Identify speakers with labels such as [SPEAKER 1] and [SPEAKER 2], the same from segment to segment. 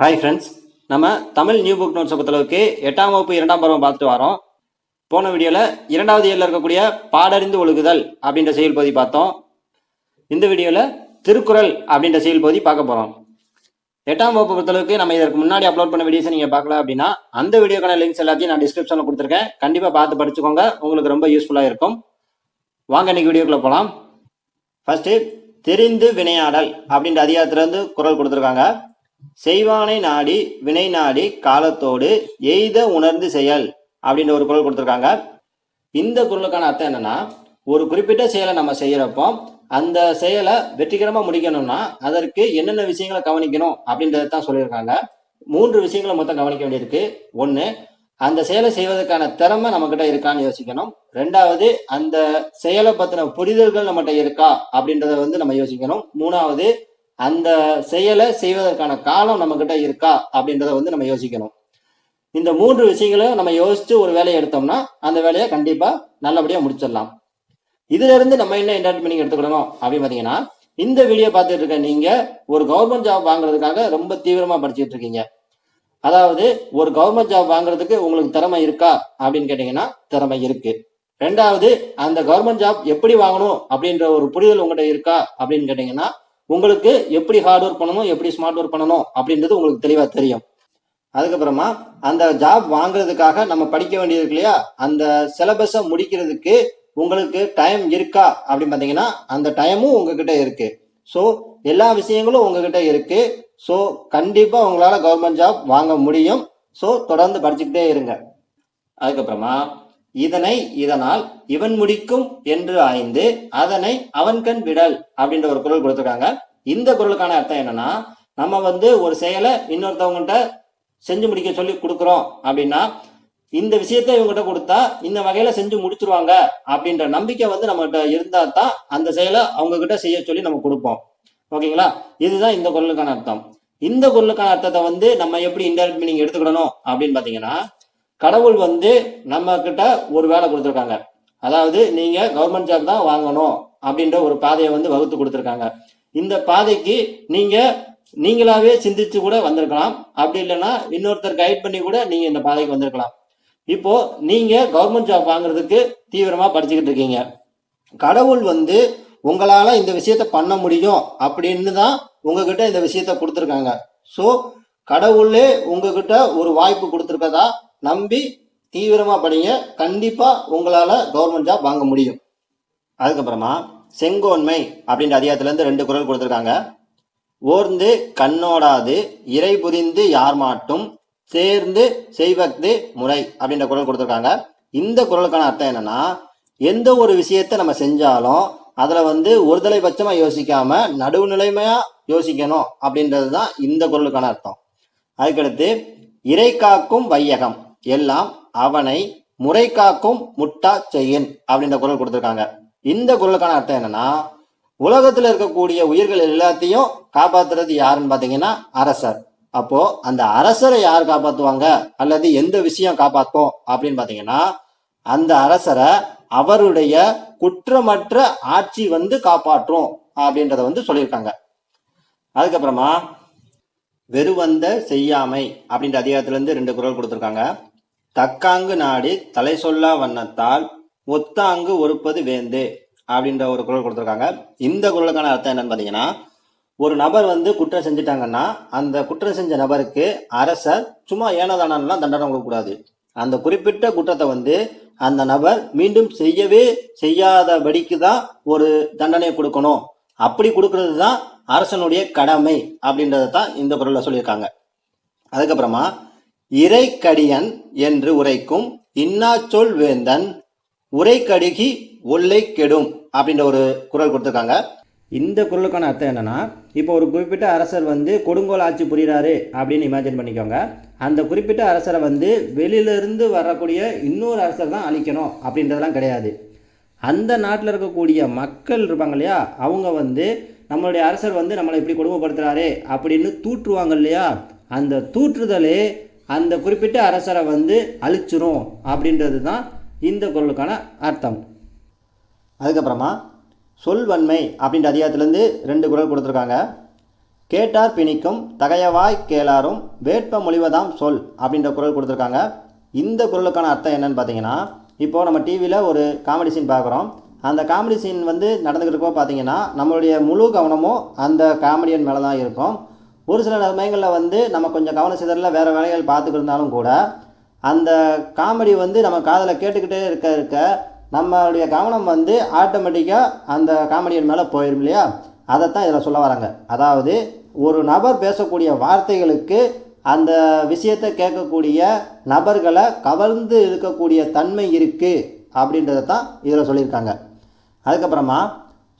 [SPEAKER 1] Hi friends, நம்ம Tamil new book நோட்ஸை பொறுத்தளவுக்கு 8ஆம் வகுப்பு 2ஆம் பருவம் பார்த்துட்டு வரோம். போன வீடியோவில் 2வது இயலில் இருக்கக்கூடிய பாடறிந்து ஒழுகுதல் அப்படின்ற செயல் பகுதி பார்த்தோம். இந்த வீடியோவில் திருக்குறள் அப்படின்ற செயல் பகுதி பார்க்க போகிறோம். 8ஆம் வகுப்பு பொறுத்தளவுக்கு நம்ம இதற்கு முன்னாடி அப்லோட் பண்ண வீடியோஸை நீங்கள் பார்க்கல அப்படின்னா அந்த வீடியோக்கான லிங்க்ஸ் எல்லாத்தையும் நான் டிஸ்கிரிப்ஷனில் கொடுத்துருக்கேன். கண்டிப்பாக பார்த்து படிச்சுக்கோங்க, உங்களுக்கு ரொம்ப யூஸ்ஃபுல்லாக இருக்கும். வாங்க இன்னைக்கு வீடியோக்குள்ளே போகலாம். ஃபர்ஸ்ட் தெரிந்து வினையாடல் அப்படின்ற அதிகாரத்திலிருந்து குறள் கொடுத்துருக்காங்க. செய்வானை நாடி வினை நாடி காலத்தோடு எய்த உணர்ந்து செயல் அப்படின்ற ஒரு குறள் கொடுத்துருக்காங்க. இந்த குறளுக்கான அர்த்தம் என்னன்னா, ஒரு குறிப்பிட்ட செயலை நம்ம செய்யறப்போ அந்த செயலை வெற்றிகரமா முடிக்கணும்னா அதற்கு என்னென்ன விஷயங்களை கவனிக்கணும் அப்படின்றத தான் சொல்லியிருக்காங்க. 3 விஷயங்களை மொத்தம் கவனிக்க வேண்டியிருக்கு. 1, அந்த செயலை செய்வதற்கான திறமை நம்ம கிட்ட இருக்கான்னு யோசிக்கணும். 2வது, அந்த செயலை பத்தின புரிதல்கள் நம்மகிட்ட இருக்கா அப்படின்றத நம்ம யோசிக்கணும். 3வது, அந்த செயலை செய்வதற்கான காலம் நம்ம கிட்ட இருக்கா அப்படின்றத நம்ம யோசிக்கணும். இந்த 3 விஷயங்களும் நம்ம யோசிச்சு ஒரு வேலையை எடுத்தோம்னா அந்த வேலையை கண்டிப்பா நல்லபடியா முடிச்சிடலாம். இதுல இருந்து நம்ம என்ன என்டர்டைன்மெண்ட் எடுத்துக்கணும் அப்படின்னு பாத்தீங்கன்னா, இந்த வீடியோ பார்த்துட்டு இருக்க நீங்க ஒரு கவர்மெண்ட் ஜாப் வாங்குறதுக்காக ரொம்ப தீவிரமா படிச்சுட்டு இருக்கீங்க. அதாவது ஒரு கவர்மெண்ட் ஜாப் வாங்குறதுக்கு உங்களுக்கு திறமை இருக்கா அப்படின்னு கேட்டீங்கன்னா திறமை இருக்கு. 2வது, அந்த கவர்மெண்ட் ஜாப் எப்படி வாங்கணும் அப்படின்ற ஒரு புரிதல் உங்கள்கிட்ட இருக்கா அப்படின்னு கேட்டீங்கன்னா, உங்களுக்கு எப்படி ஹார்ட் ஒர்க் பண்ணணும், எப்படி ஸ்மார்ட் ஒர்க் பண்ணணும் அப்படின்றது உங்களுக்கு தெளிவா தெரியும். அதுக்கப்புறமா அந்த ஜாப் வாங்குறதுக்காக நம்ம படிக்க வேண்டியது இருக்கு இல்லையா, அந்த சிலபஸை முடிக்கிறதுக்கு உங்களுக்கு டைம் இருக்கா அப்படின்னு பார்த்தீங்கன்னா அந்த டைமும் உங்ககிட்ட இருக்கு. ஸோ எல்லா விஷயங்களும் உங்ககிட்ட இருக்கு. ஸோ கண்டிப்பா உங்களால கவர்மெண்ட் ஜாப் வாங்க முடியும். ஸோ தொடர்ந்து படிச்சுக்கிட்டே இருங்க. அதுக்கப்புறமா இதனால் இவன் முடிக்கும் என்று ஆய்ந்து அதனை அவன் கண் விடல் அப்படின்ற ஒரு குறள் கொடுத்துருக்காங்க. இந்த குறளுக்கான அர்த்தம் என்னன்னா, நம்ம ஒரு செயலை இன்னொருத்தவங்ககிட்ட செஞ்சு முடிக்க சொல்லி கொடுக்குறோம் அப்படின்னா இந்த விஷயத்த இவங்ககிட்ட கொடுத்தா இந்த வகையில செஞ்சு முடிச்சிருவாங்க அப்படின்ற நம்பிக்கை நம்மகிட்ட இருந்தா தான் அந்த செயலை அவங்க கிட்ட செய்ய சொல்லி நம்ம கொடுப்போம். ஓகேங்களா? இதுதான் இந்த குறளுக்கான அர்த்தம். இந்த குறளுக்கான அர்த்தத்தை நம்ம எப்படி இன்டைரக்ட் மீனிங் எடுத்துக்கிடணும் அப்படின்னு பாத்தீங்கன்னா, கடவுள் நம்ம கிட்ட ஒரு வேலை கொடுத்துருக்காங்க. அதாவது நீங்க கவர்மெண்ட் ஜாப் தான் வாங்கணும் அப்படின்ற ஒரு பாதையை வகுத்து கொடுத்துருக்காங்க. இந்த பாதைக்கு நீங்களாவே சிந்திச்சு கூட வந்திருக்கலாம். அப்படி இல்லைன்னா இன்னொருத்தர் கைட் பண்ணி கூட நீங்க இந்த பாதைக்கு வந்திருக்கலாம். இப்போ நீங்க கவர்மெண்ட் ஜாப் வாங்குறதுக்கு தீவிரமா படிச்சுக்கிட்டு இருக்கீங்க. கடவுள் உங்களால இந்த விஷயத்த பண்ண முடியும் அப்படின்னு தான் உங்ககிட்ட இந்த விஷயத்த கொடுத்துருக்காங்க. ஸோ கடவுளே உங்ககிட்ட ஒரு வாய்ப்பு கொடுத்துருக்கதா நம்பி தீவிரமா படிங்க. கண்டிப்பா உங்களால கவர்மெண்ட் ஜாப் வாங்க முடியும். அதுக்கப்புறமா செங்கோன்மை அப்படின்ற அதிகாரத்துல இருந்து 2 குறள் கொடுத்துருக்காங்க. ஓர்ந்து கண்ணோடாது இறை புரிந்து யார் மாட்டும் சேர்ந்து செய்வக்து முறை அப்படின்ற குறள் கொடுத்துருக்காங்க. இந்த குறளுக்கான அர்த்தம் என்னன்னா, எந்த ஒரு விஷயத்த நம்ம செஞ்சாலும் அதுல ஒருதலை பட்சமா யோசிக்காம நடுவுநிலைமையா யோசிக்கணும் அப்படின்றது தான் இந்த குறளுக்கான அர்த்தம். அதுக்கடுத்து இறை காக்கும் வையகம் எல்லாம் அவனை முறை காக்கும் முட்டா செய்யின் அப்படின்ற குறள் கொடுத்துருக்காங்க. இந்த குறளுக்கான அர்த்தம் என்னன்னா, உலகத்துல இருக்கக்கூடிய உயிர்கள் எல்லாத்தையும் காப்பாத்துறது யாருன்னு பாத்தீங்கன்னா அரசர். அப்போ அந்த அரசரை யார் காப்பாத்துவாங்க அல்லது எந்த விஷயம் காப்பாத்தும் அப்படின்னு பாத்தீங்கன்னா, அந்த அரசரை அவருடைய குற்றமற்ற ஆட்சி காப்பாற்றும் அப்படின்றத சொல்லியிருக்காங்க. அதுக்கப்புறமா வெறுவந்த செய்யாமை அப்படின்ற அதிகாரத்துல இருந்து 2 குறள் கொடுத்துருக்காங்க. தக்காங்கு நாடி தலை சொல்லா வண்ணத்தால் ஒத்தாங்கு ஒருப்பது வேந்து அப்படின்ற ஒரு குறள் கொடுத்துருக்காங்க. இந்த குறளுக்கான அர்த்தம் என்னன்னு பாத்தீங்கன்னா, ஒரு நபர் குற்றம் செஞ்சுட்டாங்கன்னா அந்த குற்றம் செஞ்ச நபருக்கு அரசர் சும்மா ஏனதானலாம் தண்டனை கொடுக்கக்கூடாது. அந்த குறிப்பிட்ட குற்றத்தை அந்த நபர் மீண்டும் செய்யவே செய்யாதபடிக்கு தான் ஒரு தண்டனை கொடுக்கணும். அப்படி கொடுக்கறது தான் அரசனுடைய கடமை அப்படின்றத தான் இந்த குறள்ல சொல்லியிருக்காங்க. அதுக்கப்புறமா இறைக்கடியன் என்று உரைக்கும் இன்னாச்சொல் வேந்தன் உரைக்கடிகி ஒல்லை கெடும் அப்படின்ற ஒரு குறள் கொடுத்துருக்காங்க. இந்த குறளுக்கான அர்த்தம் என்னன்னா, இப்போ ஒரு குறிப்பிட்ட அரசர் கொடுங்கோல் ஆட்சி புரிகிறாரு அப்படின்னு இமேஜின் பண்ணிக்கோங்க. அந்த குறிப்பிட்ட அரசரை வெளியிலிருந்து வரக்கூடிய இன்னொரு அரசர் தான் அழிக்கணும் அப்படின்றதெல்லாம் கிடையாது. அந்த நாட்டில் இருக்கக்கூடிய மக்கள் இருப்பாங்க இல்லையா, அவங்க நம்மளுடைய அரசர் நம்மளை இப்படி கொடுமைப்படுத்துறாரு அப்படின்னு தூற்றுவாங்க இல்லையா, அந்த தூற்றுதலே அந்த குறிப்பிட்ட அரசரை அழிச்சிரும் அப்படின்றது தான் இந்த குறளுக்கான அர்த்தம். அதுக்கப்புறமா சொல்வன்மை அப்படின்ற அதிகாரத்திலேருந்து 2 குறள் கொடுத்துருக்காங்க. கேட்டார் பிணிக்கும் தகையவாய் கேளாரும் வேட்ப மொழிவதாம் சொல் அப்படின்ற குறள் கொடுத்துருக்காங்க. இந்த குறளுக்கான அர்த்தம் என்னன்னு பார்த்தீங்கன்னா, இப்போது நம்ம டிவியில் ஒரு காமெடி சீன் பார்க்குறோம். அந்த காமெடி சீன் நடந்துக்கிட்டு பார்த்தீங்கன்னா நம்மளுடைய முழு கவனமும் அந்த காமெடியன் மேலே தான் இருக்கும். ஒரு சில சமயங்களில் நம்ம கொஞ்சம் கவன சிதறல வேறு வேலைகள் பார்த்துக்கிட்டு இருந்தாலும் கூட அந்த காமெடி நம்ம காதில் கேட்டுக்கிட்டே இருக்க நம்மளுடைய கவனம் ஆட்டோமேட்டிக்காக அந்த காமெடியன் மேலே போயிடும் இல்லையா? அதைத்தான் இதில் சொல்ல வராங்க. அதாவது ஒரு நபர் பேசக்கூடிய வார்த்தைகளுக்கு அந்த விஷயத்தை கேட்கக்கூடிய நபர்களை கவர்ந்து இருக்கக்கூடிய தன்மை இருக்குது அப்படின்றத தான் இதில் சொல்லியிருக்காங்க. அதுக்கப்புறமா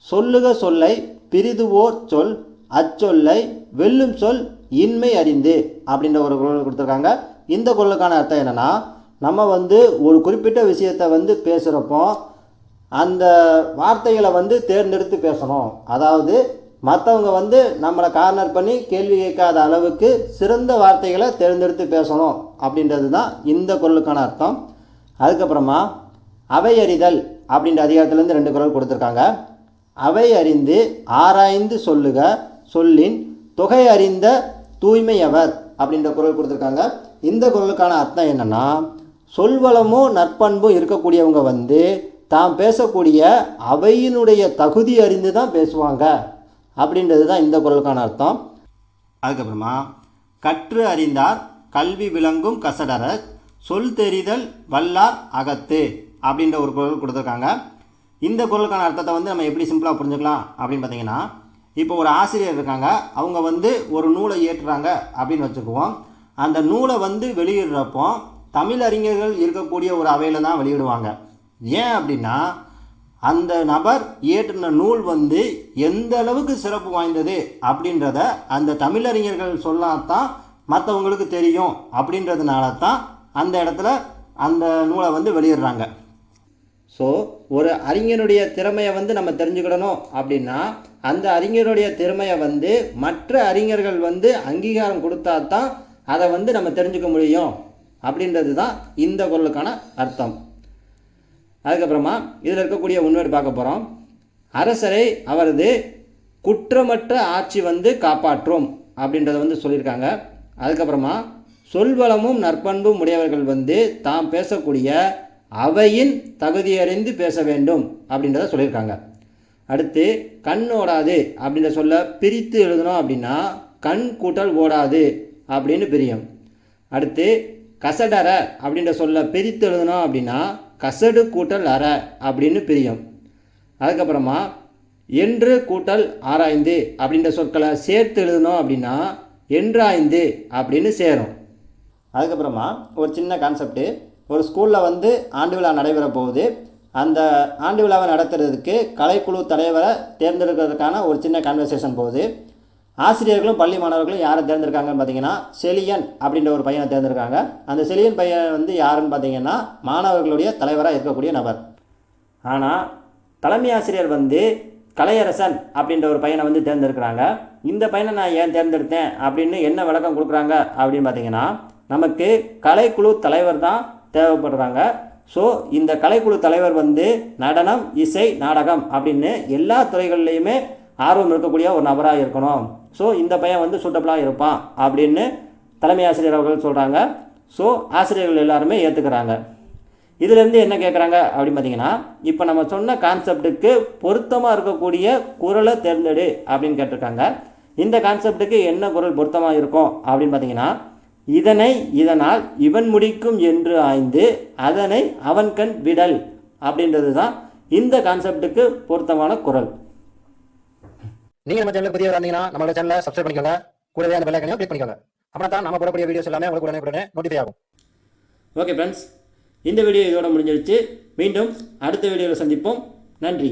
[SPEAKER 1] சொல்லுக சொல்லை பிரிதுவோர் சொல் அச்சொல்லை வெல்லும் சொல் இன்மை அறிந்து அப்படின்ற ஒரு குறள் கொடுத்துருக்காங்க. இந்த குறளுக்கான அர்த்தம் என்னென்னா, நம்ம ஒரு குறிப்பிட்ட விஷயத்தை பேசுகிறப்போ அந்த வார்த்தைகளை தேர்ந்தெடுத்து பேசணும். அதாவது மற்றவங்க நம்மளை கார்னர் பண்ணி கேள்வி கேட்காத அளவுக்கு சிறந்த வார்த்தைகளை தேர்ந்தெடுத்து பேசணும் அப்படின்றது தான் இந்த குறளுக்கான அர்த்தம். அதுக்கப்புறமா அவை அறிதல் அப்படின்ற அதிகாரத்துலேருந்து 2 குறள் கொடுத்துருக்காங்க. அவை அறிந்து ஆராய்ந்து சொல்லுக சொல்லின் தொகை அறிந்த தூய்மையவர் அப்படின்ற குறள் கொடுத்துருக்காங்க. இந்த குறளுக்கான அர்த்தம் என்னென்னா, சொல்வளமும் நற்பண்பும் இருக்கக்கூடியவங்க தாம் பேசக்கூடிய அவையினுடைய தகுதி அறிந்து தான் பேசுவாங்க அப்படின்றது தான் இந்த குறளுக்கான அர்த்தம். அதுக்கப்புறமா கற்று அறிந்தார் கல்வி விளங்கும் கசடர சொல் தெரிதல் வல்லார் அகத்து அப்படின்ற ஒரு குறள் கொடுத்துருக்காங்க. இந்த குறளுக்கான அர்த்தத்தை நம்ம எப்படி சிம்பிளாக புரிஞ்சுக்கலாம் அப்படின்னு பார்த்தீங்கன்னா, இப்போ ஒரு ஆசிரியர் இருக்காங்க, அவங்க ஒரு நூலை ஏற்றுறாங்க அப்படின்னு வச்சுக்குவோம். அந்த நூலை வெளியிடுறப்போ தமிழ் அறிஞர்கள் இருக்கக்கூடிய ஒரு அவையில் தான் வெளியிடுவாங்க. ஏன் அப்படின்னா, அந்த நபர் இயற்றின நூல் எந்த அளவுக்கு சிறப்பு வாய்ந்தது அப்படின்றத அந்த தமிழறிஞர்கள் சொல்லாதான் மற்றவங்களுக்கு தெரியும். அப்படின்றதுனால தான் அந்த இடத்துல அந்த நூலை வெளியிடுறாங்க. ஸோ ஒரு அறிஞருடைய திறமையை நம்ம தெரிஞ்சுக்கிடணும் அப்படின்னா, அந்த அறிஞருடைய திறமையை மற்ற அறிஞர்கள் அங்கீகாரம் கொடுத்தா தான் அதை நம்ம தெரிஞ்சுக்க முடியும் அப்படின்றது தான் இந்த குறளுக்கான அர்த்தம். அதுக்கப்புறமா இதில் இருக்கக்கூடிய உண்மையை பார்க்க போகிறோம். அரசரை அவரது குற்றமற்ற ஆட்சி காப்பாற்றும் அப்படின்றத சொல்லியிருக்காங்க. அதுக்கப்புறமா சொல்வளமும் நற்பண்பும் உடையவர்கள் தாம் பேசக்கூடிய அவையின் தகுதியறிந்து பேச வேண்டும் அப்படின்றத சொல்லியிருக்காங்க. அடுத்து கண் ஓடாது அப்படின்ற சொல்ல பிரித்து எழுதணும் அப்படின்னா கண் கூட்டல் ஓடாது அப்படின்னு பிரியும். அடுத்து கசடற அப்படின்ற சொல்ல பிரித்து எழுதணும் அப்படின்னா கசடு கூட்டல் அற அப்படின்னு பிரியும். அதுக்கப்புறமா என்று கூட்டல் ஆராய்ந்து அப்படின்ற சொற்களை சேர்த்து எழுதணும் அப்படின்னா என்றாய்ந்து அப்படின்னு சேரும். அதுக்கப்புறமா ஒரு சின்ன கான்செப்டு, ஒரு ஸ்கூலில் ஆண்டு விழா நடைபெற போகுது. அந்த ஆண்டு விழாவை நடத்துறதுக்கு கலைக்குழு தலைவரை தேர்ந்தெடுக்கிறதுக்கான ஒரு சின்ன கான்வர்சேஷன் போகுது. ஆசிரியர்களும் பள்ளி மாணவர்களும் யாரை தேர்ந்தெடுக்காங்கன்னு பார்த்தீங்கன்னா செலியன் அப்படின்ற ஒரு பையனை தேர்ந்தெடுக்காங்க. அந்த செலியன் பையன் யாருன்னு பார்த்தீங்கன்னா மாணவர்களுடைய தலைவராக இருக்கக்கூடிய நபர். ஆனால் தலைமை ஆசிரியர் கலையரசன் அப்படின்ற ஒரு பையனை தேர்ந்தெடுக்கிறாங்க. இந்த பையனை நான் ஏன் தேர்ந்தெடுத்தேன் அப்படின்னு என்ன விளக்கம் கொடுக்குறாங்க அப்படின்னு பார்த்தீங்கன்னா, நமக்கு கலைக்குழு தலைவர் தான் தேவைப்படுறாங்க. ஸோ இந்த கலைக்குழு தலைவர் நடனம் இசை நாடகம் அப்படின்னு எல்லா துறைகள்லையுமே ஆர்வம் இருக்கக்கூடிய ஒரு நபராக இருக்கணும். ஸோ இந்த பையன் சூட்டபிளாக இருப்பான் அப்படின்னு தலைமை ஆசிரியர் அவர்கள் சொல்கிறாங்க. ஸோ ஆசிரியர்கள் எல்லாருமே ஏற்றுக்கிறாங்க. இதிலேருந்து என்ன கேட்குறாங்க அப்படின்னு பார்த்தீங்கன்னா, இப்போ நம்ம சொன்ன கான்செப்டுக்கு பொருத்தமாக இருக்கக்கூடிய குறளை தேர்ந்தெடு அப்படின்னு கேட்டிருக்காங்க. இந்த கான்செப்டுக்கு என்ன குறள் பொருத்தமாக இருக்கும் அப்படின்னு பார்த்தீங்கன்னா, இதனை இதனால் இவன் முடிக்கும் என்று ஆய்ந்து அதனை அவன் கண் விடல் அப்படின்றது தான் இந்த கான்செப்டுக்கு பொருத்தமான குறள்.
[SPEAKER 2] நீங்கள் நம்ம சேனலுக்கு புதியவராக இருந்தீங்கன்னா நம்மளோட சேனலை சப்ஸ்கிரைப் பண்ணிக்கோங்க, கூடவே அந்த பெல் ஐகானையும் கிளிக் பண்ணிக்கோங்க. அப்புறம் தான் நம்ம போடக்கூடிய வீடியோஸ் எல்லாமே உங்களுக்கு உடனே நோட்டிஃபை ஆகும்.
[SPEAKER 1] ஓகே ஃப்ரெண்ட்ஸ், இந்த வீடியோ இதோட முடிஞ்சிருச்சு. மீண்டும் அடுத்த வீடியோவில் சந்திப்போம். நன்றி.